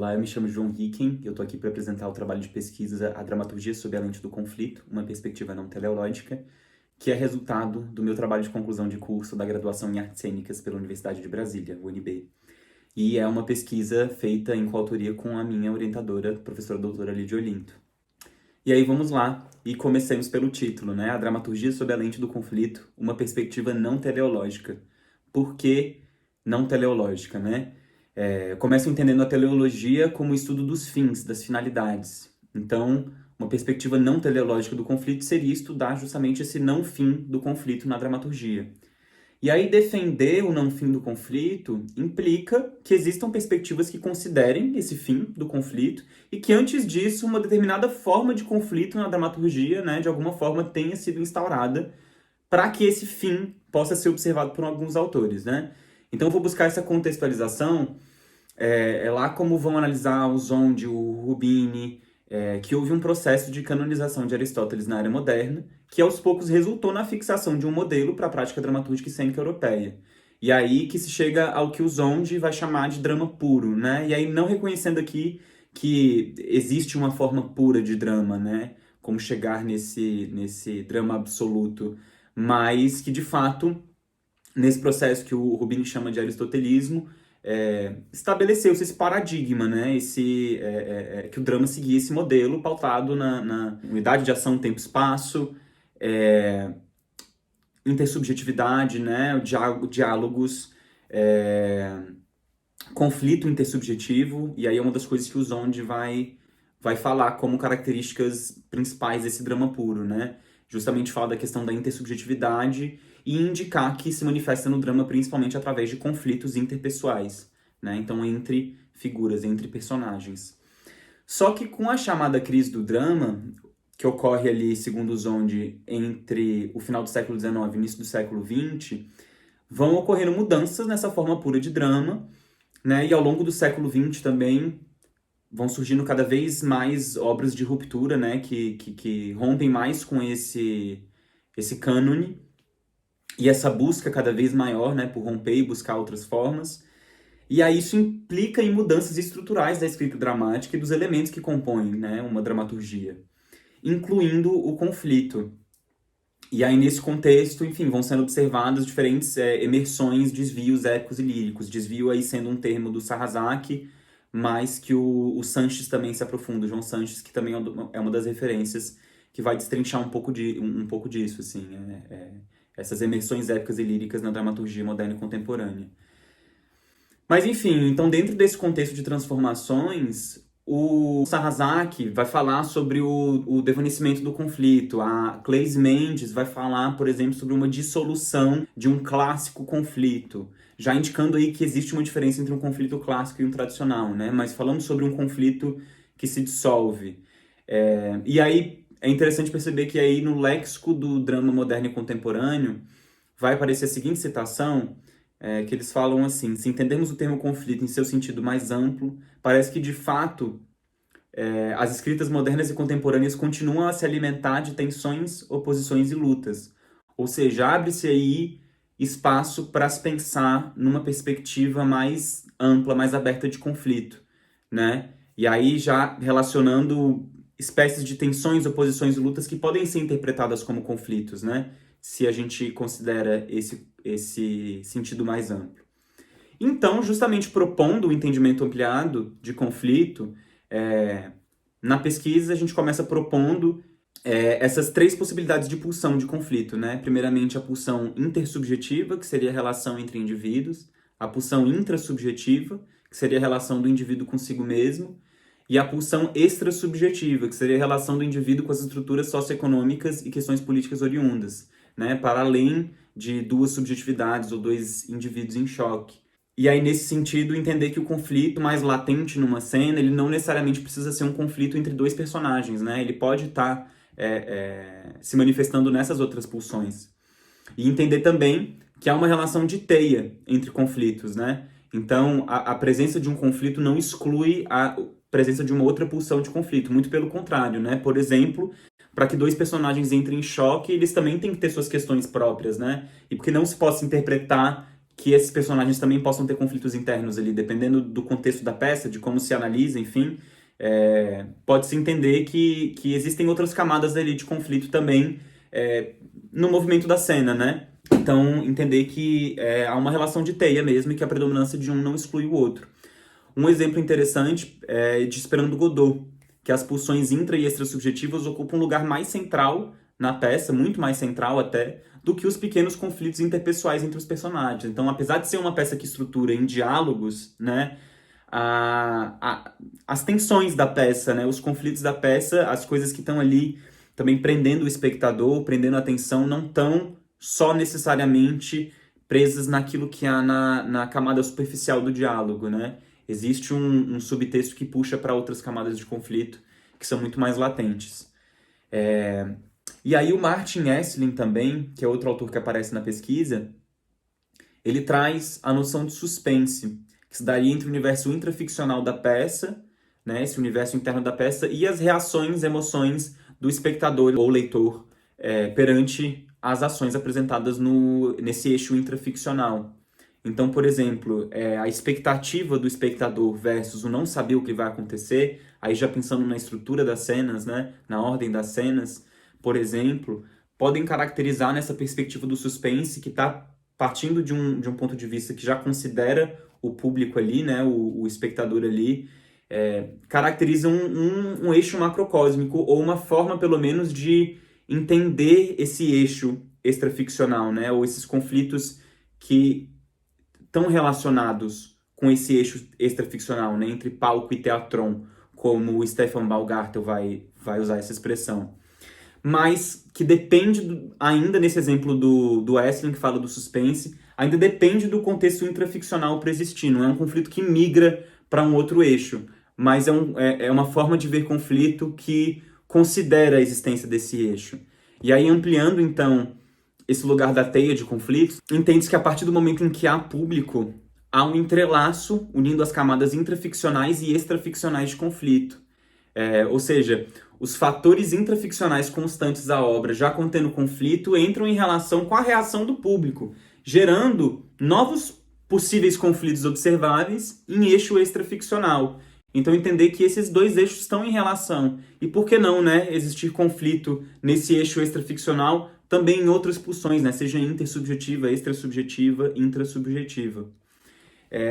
Olá, eu me chamo João Hicken, eu estou aqui para apresentar o trabalho de pesquisa A Dramaturgia sob a Lente do Conflito, uma perspectiva não teleológica, que é resultado do meu trabalho de conclusão de curso da graduação em Artes Cênicas pela Universidade de Brasília, UNB. E é uma pesquisa feita em coautoria com a minha orientadora, professora doutora Lídia Olinto. E aí vamos lá, e comecemos pelo título, né? A Dramaturgia sob a Lente do Conflito, uma perspectiva não teleológica. Por que não teleológica, né? Eu começo entendendo a teleologia como o estudo dos fins, das finalidades. Então, uma perspectiva não teleológica do conflito seria estudar justamente esse não fim do conflito na dramaturgia. E aí, defender o não fim do conflito implica que existam perspectivas que considerem esse fim do conflito e que, antes disso, uma determinada forma de conflito na dramaturgia, né, de alguma forma, tenha sido instaurada para que esse fim possa ser observado por alguns autores, né? Então, eu vou buscar essa contextualização lá como vão analisar o Zondi, o Rubini, que houve um processo de canonização de Aristóteles na era moderna, que aos poucos resultou na fixação de um modelo para a prática dramatúrgica e cênica europeia. E aí que se chega ao que o Zondi vai chamar de drama puro, né? E aí não reconhecendo aqui que existe uma forma pura de drama, né? Como chegar nesse drama absoluto, mas que de fato, nesse processo que o Rubini chama de aristotelismo, estabeleceu-se esse paradigma, né? Que o drama seguia esse modelo pautado na unidade de ação, tempo e espaço, intersubjetividade, né? Diálogos, conflito intersubjetivo, e aí é uma das coisas que o Zondi vai falar como características principais desse drama puro, né? Justamente fala da questão da intersubjetividade e indicar que se manifesta no drama principalmente através de conflitos interpessoais, né? Então, entre figuras, entre personagens. Só que com a chamada crise do drama, que ocorre ali, segundo o Zondi, entre o final do século XIX e o início do século XX, vão ocorrendo mudanças nessa forma pura de drama, né? E ao longo do século XX também vão surgindo cada vez mais obras de ruptura, né? Que rompem mais com esse cânone, e essa busca cada vez maior, né, por romper e buscar outras formas. E aí isso implica em mudanças estruturais da escrita dramática e dos elementos que compõem, né, uma dramaturgia, incluindo o conflito. E aí, nesse contexto, enfim, vão sendo observadas diferentes emersões, desvios épicos e líricos. Desvio aí sendo um termo do Sarrazaki, mas que o Sanches também se aprofunda. O João Sanches, que também é uma das referências que vai destrinchar um pouco disso, assim, essas emersões épicas e líricas na dramaturgia moderna e contemporânea. Mas, enfim, então dentro desse contexto de transformações, o Sarrazaki vai falar sobre o desvanecimento do conflito. A Claes Mendes vai falar, por exemplo, sobre uma dissolução de um clássico conflito, já indicando aí que existe uma diferença entre um conflito clássico e um tradicional, né? Mas falamos sobre um conflito que se dissolve. E aí é interessante perceber que aí no léxico do drama moderno e contemporâneo vai aparecer a seguinte citação, que eles falam assim: se entendermos o termo conflito em seu sentido mais amplo, parece que de fato as escritas modernas e contemporâneas continuam a se alimentar de tensões, oposições e lutas. Ou seja, abre-se aí espaço para se pensar numa perspectiva mais ampla, mais aberta de conflito, né? E aí já relacionando espécies de tensões, oposições e lutas que podem ser interpretadas como conflitos, né? Se a gente considera esse sentido mais amplo. Então, justamente propondo o entendimento ampliado de conflito, na pesquisa a gente começa propondo essas três possibilidades de pulsão de conflito, né? Primeiramente, a pulsão intersubjetiva, que seria a relação entre indivíduos, a pulsão intrasubjetiva, que seria a relação do indivíduo consigo mesmo, e a pulsão extrasubjetiva, que seria a relação do indivíduo com as estruturas socioeconômicas e questões políticas oriundas, né? Para além de duas subjetividades ou dois indivíduos em choque. E aí, nesse sentido, entender que o conflito mais latente numa cena, ele não necessariamente precisa ser um conflito entre dois personagens, né? Ele pode estar se manifestando nessas outras pulsões. E entender também que há uma relação de teia entre conflitos, né? Então, a presença de um conflito não exclui a presença de uma outra pulsão de conflito, muito pelo contrário, né? Por exemplo, para que dois personagens entrem em choque, eles também têm que ter suas questões próprias, né? E porque não se possa interpretar que esses personagens também possam ter conflitos internos ali, dependendo do contexto da peça, de como se analisa, enfim, pode-se entender que existem outras camadas ali de conflito também no movimento da cena, né? Então, entender que há uma relação de teia mesmo e que a predominância de um não exclui o outro. Um exemplo interessante é de Esperando Godot, que as pulsões intra- e extrasubjetivas ocupam um lugar mais central na peça, muito mais central até, do que os pequenos conflitos interpessoais entre os personagens. Então, apesar de ser uma peça que estrutura em diálogos, né, as tensões da peça, né, os conflitos da peça, as coisas que estão ali também prendendo o espectador, prendendo a atenção, não estão só necessariamente presas naquilo que há na camada superficial do diálogo, né? Existe um subtexto que puxa para outras camadas de conflito que são muito mais latentes. E aí o Martin Esslin também, que é outro autor que aparece na pesquisa, ele traz a noção de suspense, que se daria entre o universo intraficcional da peça, né, esse universo interno da peça, e as reações, emoções do espectador ou leitor perante as ações apresentadas nesse eixo intraficcional. Então, por exemplo, a expectativa do espectador versus o não saber o que vai acontecer, aí já pensando na estrutura das cenas, né, na ordem das cenas, por exemplo, podem caracterizar nessa perspectiva do suspense que está partindo de um ponto de vista que já considera o público ali, né, o espectador ali, caracteriza um eixo macrocósmico ou uma forma, pelo menos, de entender esse eixo extraficcional, né, ou esses conflitos que estão relacionados com esse eixo extraficcional, né, entre palco e teatron, como o Stefan Baumgartel vai usar essa expressão. Mas que depende, ainda nesse exemplo do Esslin, que fala do suspense, ainda depende do contexto intraficcional para existir, não é um conflito que migra para um outro eixo, mas é uma forma de ver conflito que considera a existência desse eixo. E aí, ampliando, então, esse lugar da teia de conflitos, entende-se que a partir do momento em que há público, há um entrelaço unindo as camadas intraficcionais e extraficcionais de conflito. Ou seja, os fatores intraficcionais constantes da obra, já contendo conflito, entram em relação com a reação do público, gerando novos possíveis conflitos observáveis em eixo extraficcional. Então, entender que esses dois eixos estão em relação. E por que não, né, existir conflito nesse eixo extraficcional também em outras pulsões, né, seja intersubjetiva, extrasubjetiva, intrasubjetiva.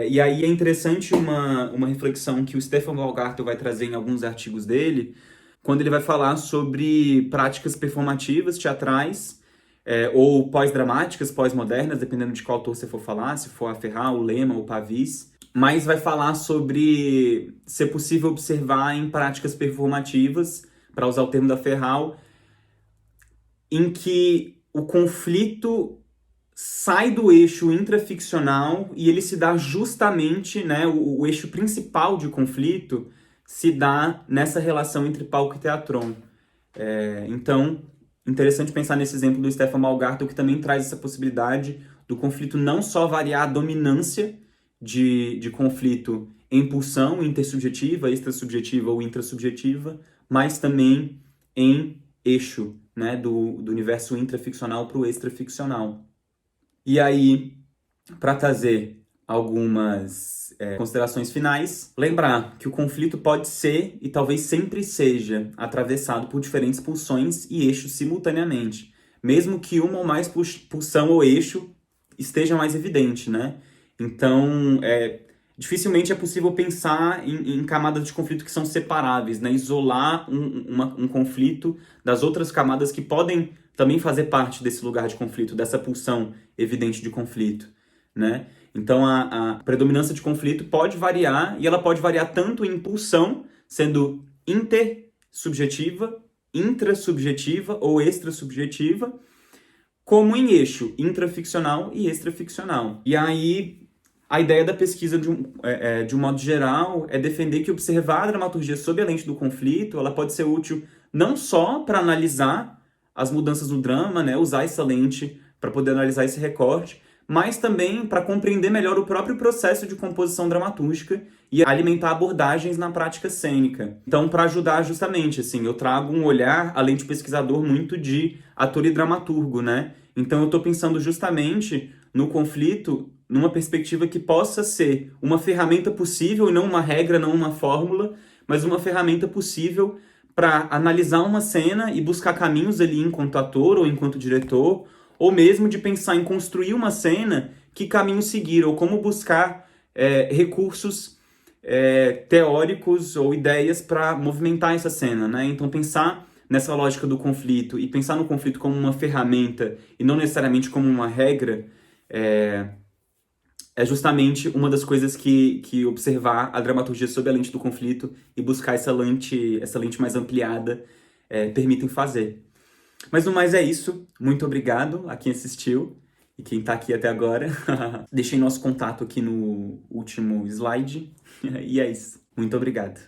E aí é interessante uma reflexão que o Stefan Baumgartel vai trazer em alguns artigos dele, quando ele vai falar sobre práticas performativas, teatrais, ou pós-dramáticas, pós-modernas, dependendo de qual autor você for falar, se for a Ferral, o Lema, o Pavis, mas vai falar sobre ser possível observar em práticas performativas, para usar o termo da Ferral, em que o conflito sai do eixo intraficcional e ele se dá justamente, né, o eixo principal de conflito se dá nessa relação entre palco e teatron. Então, interessante pensar nesse exemplo do Stefan Baumgartel, que também traz essa possibilidade do conflito não só variar a dominância de conflito em pulsão intersubjetiva, extrasubjetiva ou intrasubjetiva, mas também em eixo, né, do universo intraficcional para o extraficcional. E aí, para trazer algumas considerações finais, lembrar que o conflito pode ser, e talvez sempre seja, atravessado por diferentes pulsões e eixos simultaneamente, mesmo que uma ou mais pulsão ou eixo esteja mais evidente, né? Então, dificilmente é possível pensar em camadas de conflito que são separáveis, né? Isolar um conflito das outras camadas que podem também fazer parte desse lugar de conflito, dessa pulsão evidente de conflito, né? Então, a predominância de conflito pode variar, e ela pode variar tanto em pulsão, sendo intersubjetiva, intrasubjetiva ou extrasubjetiva, como em eixo intraficcional e extraficcional. E aí, a ideia da pesquisa, de um modo geral, é defender que observar a dramaturgia sob a lente do conflito, ela pode ser útil não só para analisar as mudanças no drama, né, usar essa lente para poder analisar esse recorte, mas também para compreender melhor o próprio processo de composição dramatúrgica e alimentar abordagens na prática cênica. Então, para ajudar justamente, assim, eu trago um olhar, além de pesquisador, muito de ator e dramaturgo, né? Então, eu estou pensando justamente no conflito numa perspectiva que possa ser uma ferramenta possível, e não uma regra, não uma fórmula, mas uma ferramenta possível para analisar uma cena e buscar caminhos ali enquanto ator ou enquanto diretor, ou mesmo de pensar em construir uma cena, que caminho seguir, ou como buscar recursos teóricos ou ideias para movimentar essa cena, né? Então pensar nessa lógica do conflito e pensar no conflito como uma ferramenta e não necessariamente como uma regra é justamente uma das coisas que observar a dramaturgia sob a lente do conflito e buscar essa lente mais ampliada permitem fazer. Mas no mais é isso. Muito obrigado a quem assistiu e quem tá aqui até agora. Deixei nosso contato aqui no último slide. E é isso. Muito obrigado.